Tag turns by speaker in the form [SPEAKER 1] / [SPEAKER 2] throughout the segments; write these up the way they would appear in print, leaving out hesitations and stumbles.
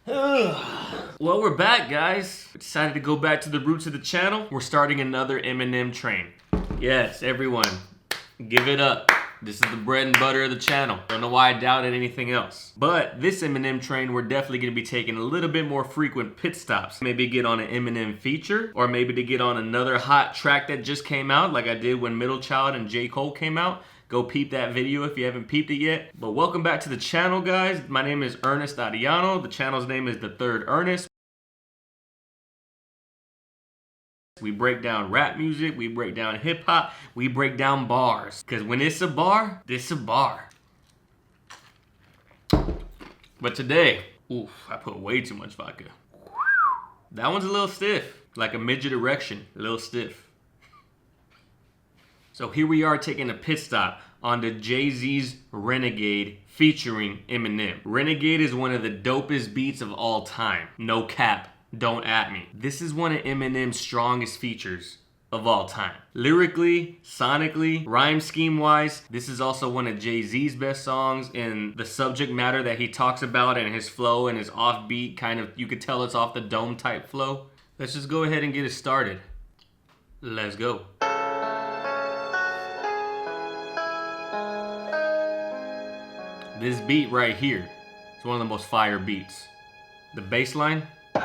[SPEAKER 1] Well, we're back, guys. We decided to go back to the roots of the channel. We're starting another Eminem train. Yes, everyone, give it up. This is the bread and butter of the channel. Don't know why I doubted anything else. But this Eminem train, we're definitely going to be taking a little bit more frequent pit stops. Maybe get on an Eminem feature, or maybe to get on another hot track that just came out, like I did when Middle Child and J. Cole came out. Go peep that video if you haven't peeped it yet. But welcome back to the channel, guys. My name is Ernest Ariano. The channel's name is TheThirdErnest. We break down rap music, we break down hip hop, we break down bars. Cause when it's a bar, this a bar. But today, oof, I put way too much vodka. That one's a little stiff, like a midget erection, a little stiff. So here we are taking a pit stop on the Jay-Z's Renegade featuring Eminem. Renegade is one of the dopest beats of all time. No cap. Don't at me. This is one of Eminem's strongest features of all time. Lyrically, sonically, rhyme scheme wise, this is also one of Jay-Z's best songs, and the subject matter that he talks about and his flow and his offbeat kind of, you could tell it's off the dome type flow. Let's just go ahead and get it started. Let's go. This beat right here is one of the most fire beats. The bass line, the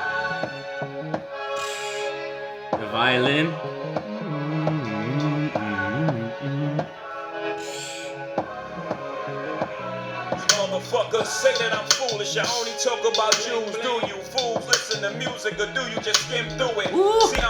[SPEAKER 1] violin.
[SPEAKER 2] Motherfuckers say that I'm foolish. I only talk about Jews. Do you fools listen to music, or do you just skim through it? See,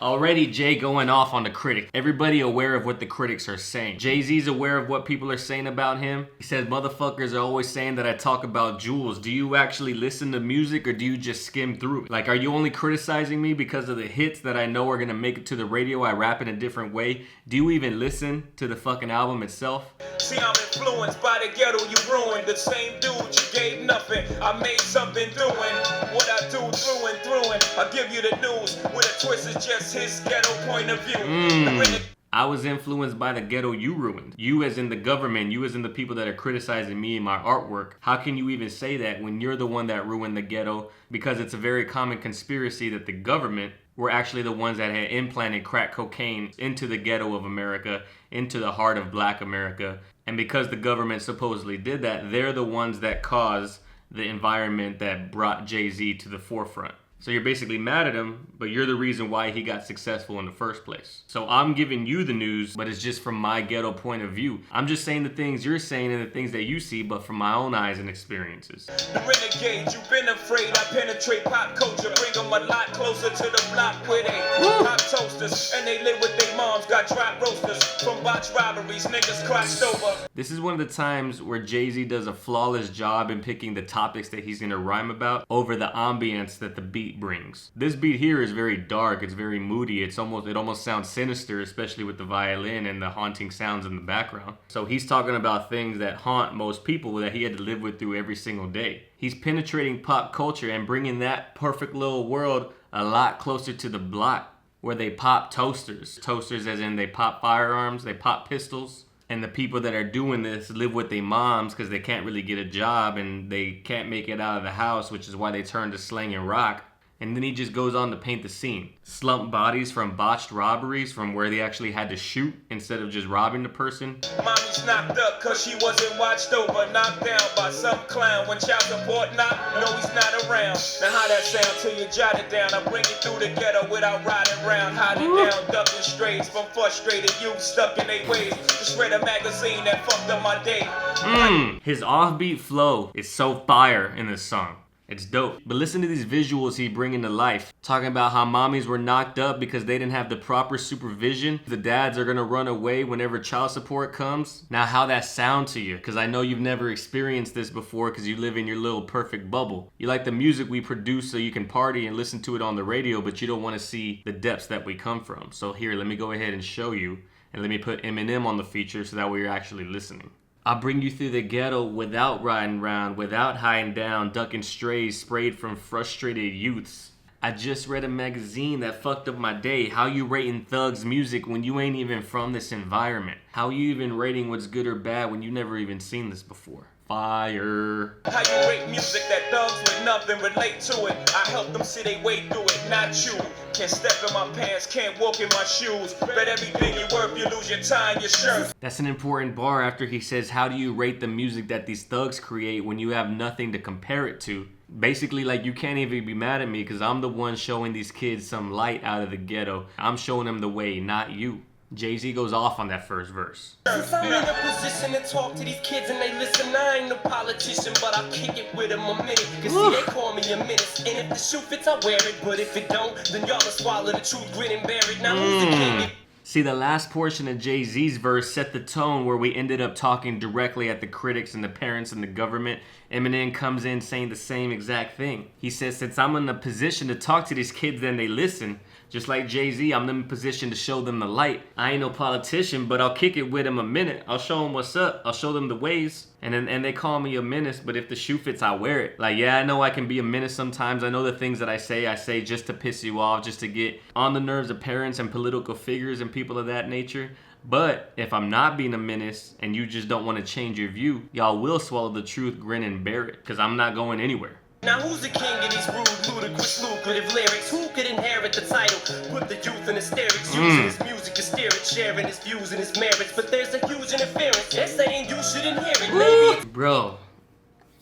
[SPEAKER 1] Already Jay going off on the critic. Everybody aware of what the critics are saying. Jay-Z's aware of what people are saying about him. He says, motherfuckers are always saying that I talk about jewels. Do you actually listen to music, or do you just skim through it? Like, are you only criticizing me because of the hits that I know are gonna make it to the radio? I rap in a different way. Do you even listen to the fucking album itself?
[SPEAKER 2] see, I'm influenced by the ghetto you ruined. The same dude you gave nothing. I made something doing what I do through and through. And I give you the news with a twist. It's just his ghetto point of view.
[SPEAKER 1] I was influenced by the ghetto you ruined. You as in the government, you as in the people that are criticizing me and my artwork. How can you even say that when you're the one that ruined the ghetto? Because it's a very common conspiracy that the government were actually the ones that had implanted crack cocaine into the ghetto of America, into the heart of Black America. And because the government supposedly did that, they're the ones that caused the environment that brought Jay-Z to the forefront. So you're basically mad at him, but you're the reason why he got successful in the first place. So I'm giving you the news, but it's just from my ghetto point of view. I'm just saying the things you're saying and the things that you see, but from my own eyes and experiences.
[SPEAKER 2] The renegade, you've been afraid. I penetrate pop culture, bring them a lot closer to the block where they pop toasters, and they live with their moms, got dry roasters from botched robberies, niggas crossed over.
[SPEAKER 1] This is one of the times where Jay-Z does a flawless job in picking the topics that he's gonna rhyme about over the ambience that the beat brings. This beat here is very dark, it's very moody, it almost sounds sinister, especially with the violin and the haunting sounds in the background. So he's talking about things that haunt most people that he had to live with through every single day. He's penetrating pop culture and bringing that perfect little world a lot closer to the block where they pop toasters. Toasters as in they pop firearms, they pop pistols. And the people that are doing this live with their moms because they can't really get a job and they can't make it out of the house, which is why they turn to slang and rock. And then he just goes on to paint the scene. Slumped bodies from botched robberies, from where they actually had to shoot instead of just robbing the person.
[SPEAKER 2] Mommy's knocked up cause she wasn't watched over, knocked down by some clown. When child support knock, no he's not around. Now how that sound till you jot it down? I bring it through the ghetto without riding around. Hiding down, ducking strays from frustrated youth stuck in their ways. Just read a magazine that fucked up my day.
[SPEAKER 1] His offbeat flow is so fire in this song. It's dope. But listen to these visuals he bringing to life. Talking about how mommies were knocked up because they didn't have the proper supervision. The dads are gonna run away whenever child support comes. Now how that sound to you? Because I know you've never experienced this before because you live in your little perfect bubble. You like the music we produce so you can party and listen to it on the radio, but you don't want to see the depths that we come from. So here, let me go ahead and show you. And let me put Eminem on the feature so that way you're actually listening. I bring you through the ghetto without riding round, without hiding down, ducking strays sprayed from frustrated youths. I just read a magazine that fucked up my day. How you rating thugs music when you ain't even from this environment? How you even rating what's good or bad when you never even seen this before? Fire.
[SPEAKER 2] How you rate music that thugs with nothing relate to it. I help them see they way through it, not you. Can't step in my pants, can't walk in my shoes. Bet everything you're worth, you lose your tie and your shirt.
[SPEAKER 1] That's an important bar after he says, how do you rate the music that these thugs create when you have nothing to compare it to? Basically, like, you can't even be mad at me because I'm the one showing these kids some light out of the ghetto. I'm showing them the way, not you. Jay-Z goes off on that first verse.
[SPEAKER 3] Since I'm in a position to talk to these kids and they listen, I ain't no politician, but I'll kick it with them a minute. Cause see, they call me a menace. And if the shoe fits, I wear it. But if it don't, then y'all will swallow the truth, grin and bear it. Now who's the king?
[SPEAKER 1] See, the last portion of Jay-Z's verse set the tone where we ended up talking directly at the critics and the parents and the government. Eminem comes in saying the same exact thing. He says, since I'm in a position to talk to these kids and they listen, just like Jay-Z, I'm in a position to show them the light. I ain't no politician, but I'll kick it with them a minute. I'll show them what's up. I'll show them the ways. And they call me a menace, but if the shoe fits, I wear it. Like, yeah, I know I can be a menace sometimes. I know the things that I say just to piss you off, just to get on the nerves of parents and political figures and people of that nature. But if I'm not being a menace and you just don't want to change your view, y'all will swallow the truth, grin and bear it, because I'm not going anywhere.
[SPEAKER 3] Now who's the king of these rude, ludicrous, lucrative lyrics? Who could inherit the title? Put the youth in hysterics, using his music to steer it, sharing his views and his merits. But there's a huge interference. They're saying you shouldn't hear it. Maybe it's
[SPEAKER 1] Bro,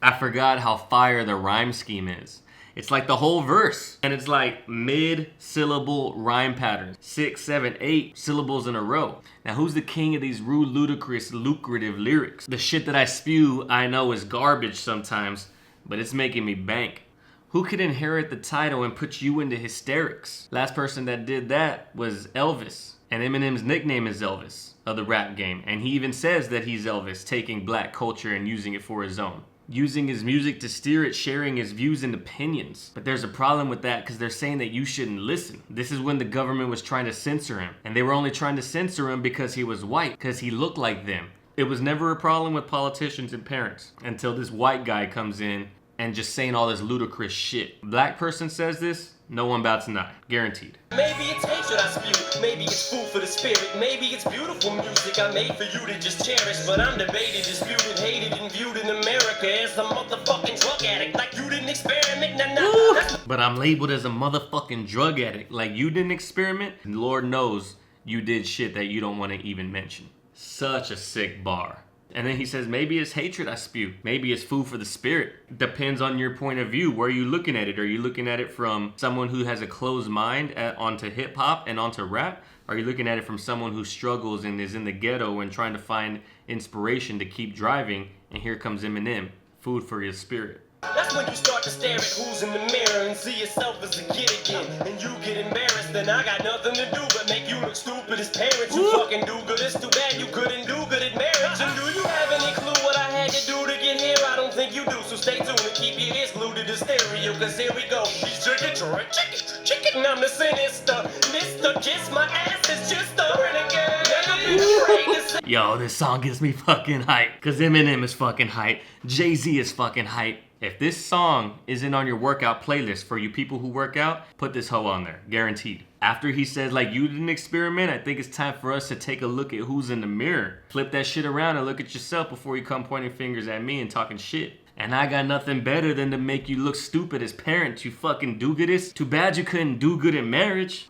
[SPEAKER 1] I forgot how fire the rhyme scheme is. It's like the whole verse. And it's like mid-syllable rhyme patterns. 6, 7, 8 syllables in a row. Now who's the king of these rude, ludicrous, lucrative lyrics? The shit that I spew, I know is garbage sometimes, but it's making me bank. Who could inherit the title and put you into hysterics? Last person that did that was Elvis. And Eminem's nickname is Elvis of the rap game. And he even says that he's Elvis, taking black culture and using it for his own. Using his music to steer it, sharing his views and opinions. But there's a problem with that because they're saying that you shouldn't listen. This is when the government was trying to censor him. And they were only trying to censor him because he was white, because he looked like them. It was never a problem with politicians and parents until this white guy comes in and just saying all this ludicrous shit. Black person says this, no one bats an eye, guaranteed.
[SPEAKER 3] maybe it's hatred I spew, maybe it's food for the spirit, maybe it's beautiful music I made for you to just cherish. But I'm debated, disputed, hated, and viewed in America as a motherfucking drug addict. Like you didn't experiment, nah.
[SPEAKER 1] But I'm labeled as a motherfucking drug addict. Like you didn't experiment? Lord knows you did shit that you don't want to even mention. Such a sick bar. And then he says, maybe it's hatred I spew. Maybe it's food for the spirit. Depends on your point of view. Where are you looking at it? Are you looking at it from someone who has a closed mind onto hip hop and onto rap? Are you looking at it from someone who struggles and is in the ghetto and trying to find inspiration to keep driving? And here comes Eminem, food for your spirit.
[SPEAKER 3] That's when you start to stare at who's in the mirror and see yourself as a kid again. And you get embarrassed, then I got nothing to do but make you look stupid as parents. You fucking do good, it's too bad you couldn't do good at marriage. And do you have any clue what I had to do to get here? I don't think you do, so stay tuned and keep your ears glued to the stereo. Cause here we go, he's chicken, and I'm the sinister. Mr. Kiss My Ass is just a renegade. Never been afraid to say.
[SPEAKER 1] Yo, this song gets me fucking hype. Cause Eminem is fucking hype. Jay-Z is fucking hype. If this song isn't on your workout playlist for you people who work out, put this hoe on there, guaranteed. After he says, like, you didn't experiment, I think it's time for us to take a look at who's in the mirror. Flip that shit around and look at yourself before you come pointing fingers at me and talking shit. And I got nothing better than to make you look stupid as parents, you fucking do-goodist. Too bad you couldn't do good in marriage.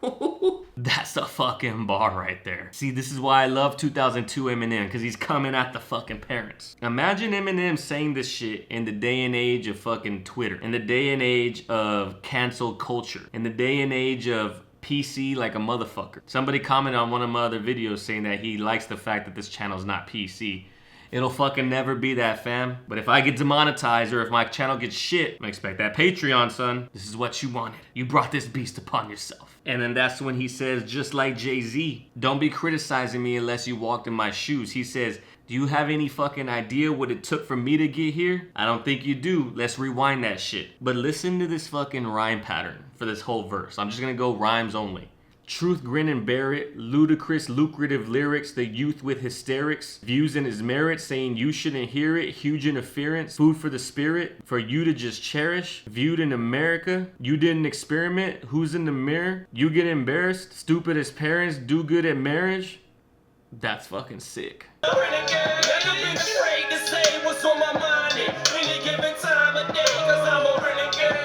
[SPEAKER 1] That's a fucking bar right there. See, this is why I love 2002 Eminem, because he's coming at the fucking parents. Imagine Eminem saying this shit in the day and age of fucking Twitter, in the day and age of cancel culture, in the day and age of PC like a motherfucker. Somebody commented on one of my other videos saying that he likes the fact that this channel's not PC. It'll fucking never be that, fam. But if I get demonetized or if my channel gets shit, I expect that Patreon, son. This is what you wanted. You brought this beast upon yourself. And then that's when he says, just like Jay-Z, don't be criticizing me unless you walked in my shoes. He says, do you have any fucking idea what it took for me to get here? I don't think you do. Let's rewind that shit. But listen to this fucking rhyme pattern for this whole verse. I'm just gonna go rhymes only. Truth, grin and bear it, ludicrous, lucrative lyrics, the youth with hysterics, views in his merit, saying you shouldn't hear it, huge interference, food for the spirit, for you to just cherish, viewed in America, you didn't experiment, who's in the mirror, you get embarrassed, stupid as parents, do good at marriage. That's fucking sick.
[SPEAKER 3] Renegade, never been afraid to say what's on my mind at any given time of day, cause I'm a renegade.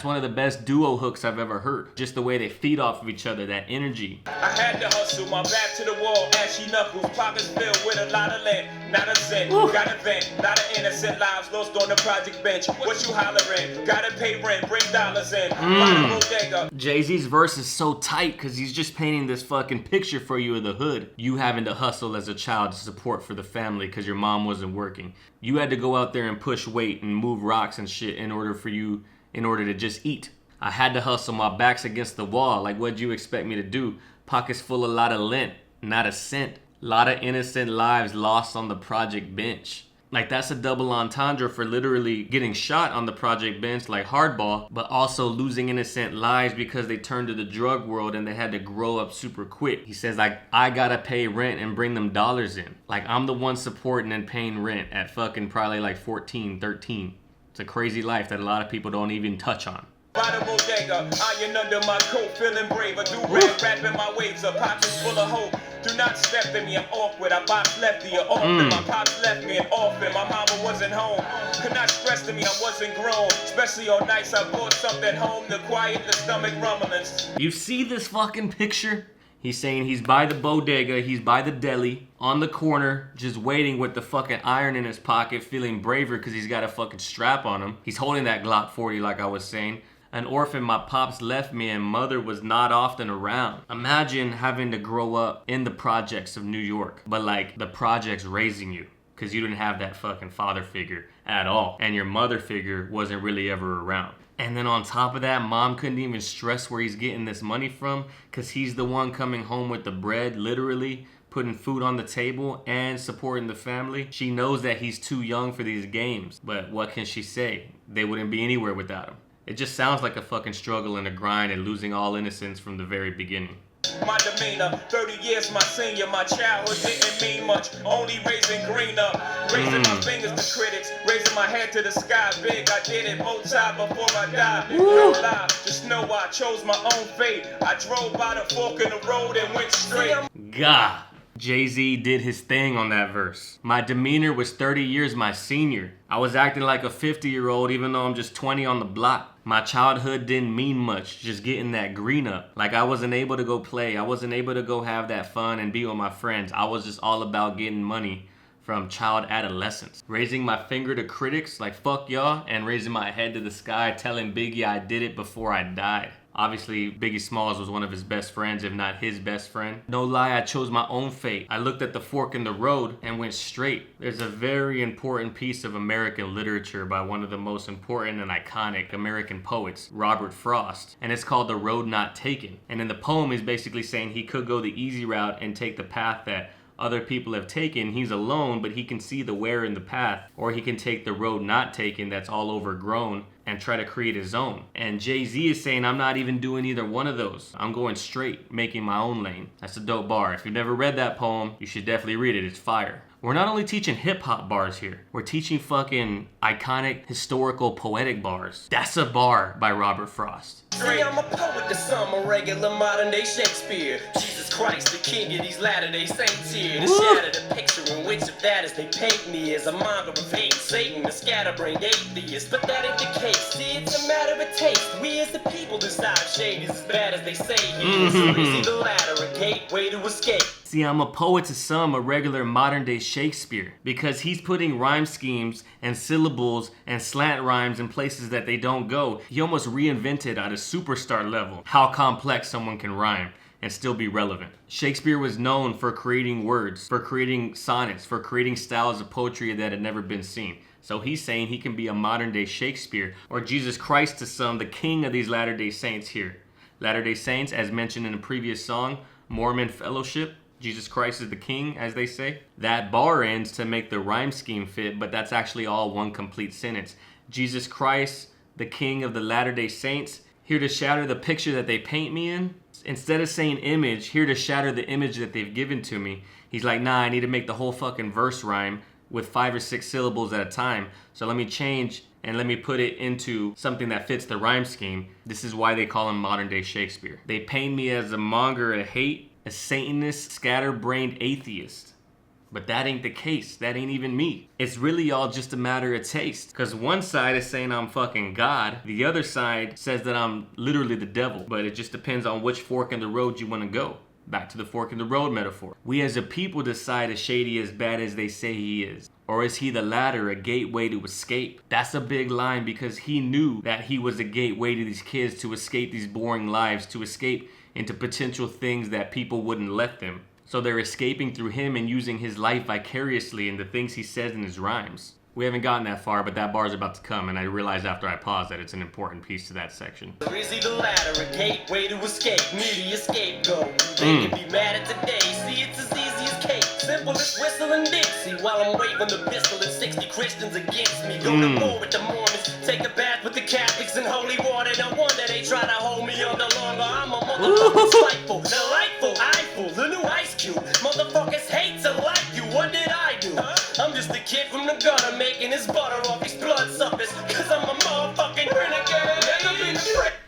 [SPEAKER 1] That's one of the best duo hooks I've ever heard. Just the way they feed off of each other, that energy.
[SPEAKER 2] I had to hustle, my back to the wall, ashy knuckles, pockets filled with a lot of lint, not a cent, got a vent, lot of innocent lives lost on the project bench. What you hollering? Gotta pay rent, bring dollars in, buy the bodega.
[SPEAKER 1] Jay-Z's verse is so tight because he's just painting this fucking picture for you of the hood. You having to hustle as a child to support for the family because your mom wasn't working. You had to go out there and push weight and move rocks and shit in order to just eat. I had to hustle, my back's against the wall. Like, what'd you expect me to do? Pockets full of a lot of lint, not a cent. Lot of innocent lives lost on the project bench. Like, that's a double entendre for literally getting shot on the project bench like hardball, but also losing innocent lives because they turned to the drug world and they had to grow up super quick. He says, like, I gotta pay rent and bring them dollars in. Like, I'm the one supporting and paying rent at fucking probably like 14, 13. It's a crazy life that a lot of people don't even touch on.
[SPEAKER 2] By the bodega, iron under my coat, feeling brave. A do-rag wrapping my waves up, pockets full of hope. Do not step in me, I'm awkward. I box lefty, or often. My pops left me an orphan. My mama wasn't home. Could not stress to me, I wasn't grown. Especially on nights I brought something home to quiet the stomach rumblings.
[SPEAKER 1] You see this fucking picture? He's saying he's by the bodega, he's by the deli, on the corner, just waiting with the fucking iron in his pocket, feeling braver because he's got a fucking strap on him. He's holding that Glock 40 like I was saying. An orphan, my pops left me and mother was not often around. Imagine having to grow up in the projects of New York, but like the projects raising you because you didn't have that fucking father figure at all. And your mother figure wasn't really ever around. And then on top of that, mom couldn't even stress where he's getting this money from because he's the one coming home with the bread, literally putting food on the table and supporting the family. She knows that he's too young for these games, but what can she say? They wouldn't be anywhere without him. It just sounds like a fucking struggle and a grind and losing all innocence from the very beginning.
[SPEAKER 2] My demeanor, 30 years my senior, my childhood didn't mean much, only raising green up, raising my fingers to critics, raising my head to the sky, big, I did it both sides before I died, no lie, just know I chose my own fate, I drove by the fork in the road and went straight.
[SPEAKER 1] God. Jay-Z did his thing on that verse. My demeanor was 30 years my senior. I was acting like a 50-year-old even though I'm just 20 on the block. My childhood didn't mean much, just getting that green up. Like I wasn't able to go play. I wasn't able to go have that fun and be with my friends. I was just all about getting money from child adolescence. Raising my finger to critics like fuck y'all and raising my head to the sky telling Biggie I did it before I died. Obviously, Biggie Smalls was one of his best friends, if not his best friend. No lie, I chose my own fate. I looked at the fork in the road and went straight. There's a very important piece of American literature by one of the most important and iconic American poets, Robert Frost, and it's called The Road Not Taken. And in the poem, he's basically saying he could go the easy route and take the path that other people have taken. He's alone, but he can see the where in the path, or he can take the road not taken that's all overgrown and try to create his own. And Jay-Z is saying, I'm not even doing either one of those. I'm going straight, making my own lane. That's a dope bar. If you've never read that poem, you should definitely read it. It's fire. We're not only teaching hip-hop bars here, we're teaching fucking iconic, historical, poetic bars. That's a bar by Robert Frost.
[SPEAKER 3] See, I'm a poet to some, a regular modern-day Shakespeare. Jesus Christ, the king of these latter-day saints here. To shatter the picture in which of that as they paint me as a monger of hate, Satan, a scatterbrained atheist. But that ain't the case. See, it's a matter of taste. We as the people decide shade is as bad as they say he is. So is he the ladder, a gateway to escape?
[SPEAKER 1] See, I'm a poet to some, a regular modern-day Shakespeare, because he's putting rhyme schemes and syllables and slant rhymes in places that they don't go. He almost reinvented at a superstar level how complex someone can rhyme and still be relevant. Shakespeare was known for creating words, for creating sonnets, for creating styles of poetry that had never been seen. So he's saying he can be a modern-day Shakespeare, or Jesus Christ to some, the king of these Latter-day Saints here. Latter-day Saints, as mentioned in a previous song, Mormon Fellowship, Jesus Christ is the king, as they say. That bar ends to make the rhyme scheme fit, but that's actually all one complete sentence. Jesus Christ, the king of the Latter-day Saints, here to shatter the picture that they paint me in. Instead of saying image, here to shatter the image that they've given to me. He's like, nah, I need to make the whole fucking verse rhyme with 5 or 6 syllables at a time. So let me change and let me put it into something that fits the rhyme scheme. This is why they call him modern-day Shakespeare. They paint me as a monger of hate, a Satanist, scatterbrained atheist. But that ain't the case. That ain't even me. It's really all just a matter of taste. Cause one side is saying I'm fucking God. The other side says that I'm literally the devil. But it just depends on which fork in the road you want to go. Back to the fork in the road metaphor. We as a people decide is Shady as bad as they say he is. Or is he the latter, a gateway to escape? That's a big line because he knew that he was a gateway to these kids to escape these boring lives, to escape into potential things that people wouldn't let them. So they're escaping through him and using his life vicariously in the things he says in his rhymes. We haven't gotten that far, but that bar's about to come, and I realized after I paused that it's an important piece to that section.
[SPEAKER 3] Or is he the latter, a gateway to escape, media scapegoat? They can be mad at today, see it's as easy as cake. Simple as whistling Dixie, while I'm waving the pistol at 60 Christians against me. Go to war with the Mormons, take a bath with the Catholics in holy water. No wonder they try to hold me under longer. I'm a motherfucking spiteful, delightful, eyeful, the new Ice Cube. Motherfuckers hate to like you, what did I do? I'm just a kid from the gutter making his butter off these bloodsuckers, cause I'm a motherfucking renegade.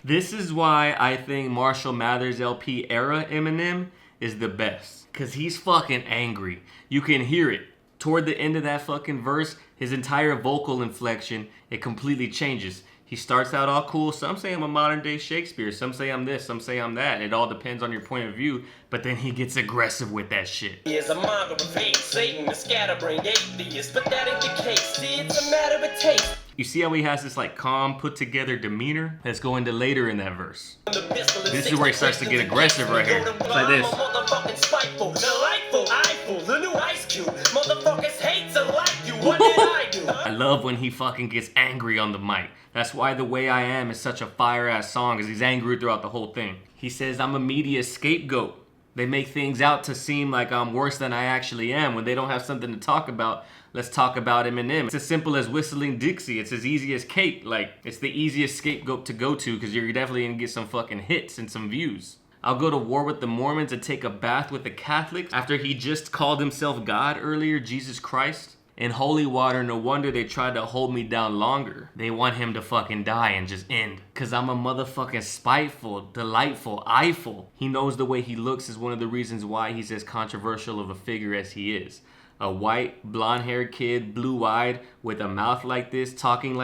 [SPEAKER 1] This is why I think Marshall Mathers LP era Eminem is the best. Cause he's fucking angry. You can hear it. Toward the end of that fucking verse, his entire vocal inflection, it completely changes. He starts out all cool. Some say I'm a modern day Shakespeare. Some say I'm this. Some say I'm that. It all depends on your point of view. But then he gets aggressive with that shit.
[SPEAKER 3] He is a monger of hate, Satan, a scatterbrained atheist. But that ain't the case. See, it's a matter of taste.
[SPEAKER 1] You see how he has this like calm, put together demeanor? Let's go into later in that verse. This is where he starts to get aggressive right here. It's like this.
[SPEAKER 3] Motherfucking spiteful, delightful, eyeful, the new Ice Cube. Motherfuckers hate to like you. What did I do?
[SPEAKER 1] I love when he fucking gets angry on the mic. That's why The Way I Am is such a fire-ass song, because he's angry throughout the whole thing. He says, I'm a media scapegoat. They make things out to seem like I'm worse than I actually am. When they don't have something to talk about, let's talk about Eminem. It's as simple as whistling Dixie. It's as easy as cake. Like, it's the easiest scapegoat to go to, because you're definitely gonna get some fucking hits and some views. I'll go to war with the Mormons and take a bath with the Catholics after he just called himself God earlier, Jesus Christ. In holy water, no wonder they tried to hold me down longer. They want him to fucking die and just end. Cause I'm a motherfucking spiteful, delightful, eyeful. He knows the way he looks is one of the reasons why he's as controversial of a figure as he is. A white, blonde-haired kid, blue-eyed, with a mouth like this, talking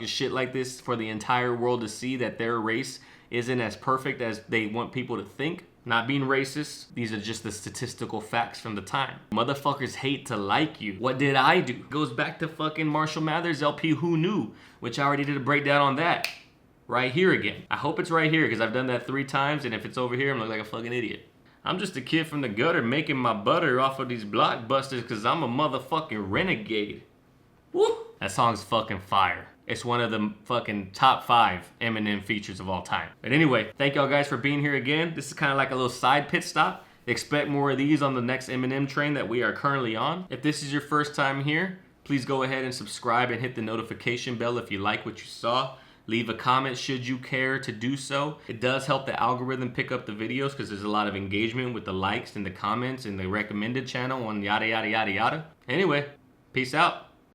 [SPEAKER 1] shit like this for the entire world to see that their race isn't as perfect as they want people to think. Not being racist, these are just the statistical facts from the time. Motherfuckers hate to like you. What did I do? Goes back to fucking Marshall Mathers LP Who Knew, which I already did a breakdown on that. Right here again. I hope it's right here because I've done that 3 times, and if it's over here, I'm looking like a fucking idiot. I'm just a kid from the gutter making my butter off of these blockbusters because I'm a motherfucking renegade. Woo! That song's fucking fire. It's one of the fucking top 5 Eminem features of all time. But anyway, thank y'all guys for being here again. This is kind of like a little side pit stop. Expect more of these on the next Eminem train that we are currently on. If this is your first time here, please go ahead and subscribe and hit the notification bell if you like what you saw. Leave a comment should you care to do so. It does help the algorithm pick up the videos because there's a lot of engagement with the likes and the comments and the recommended channel on yada yada yada yada. Anyway, peace out.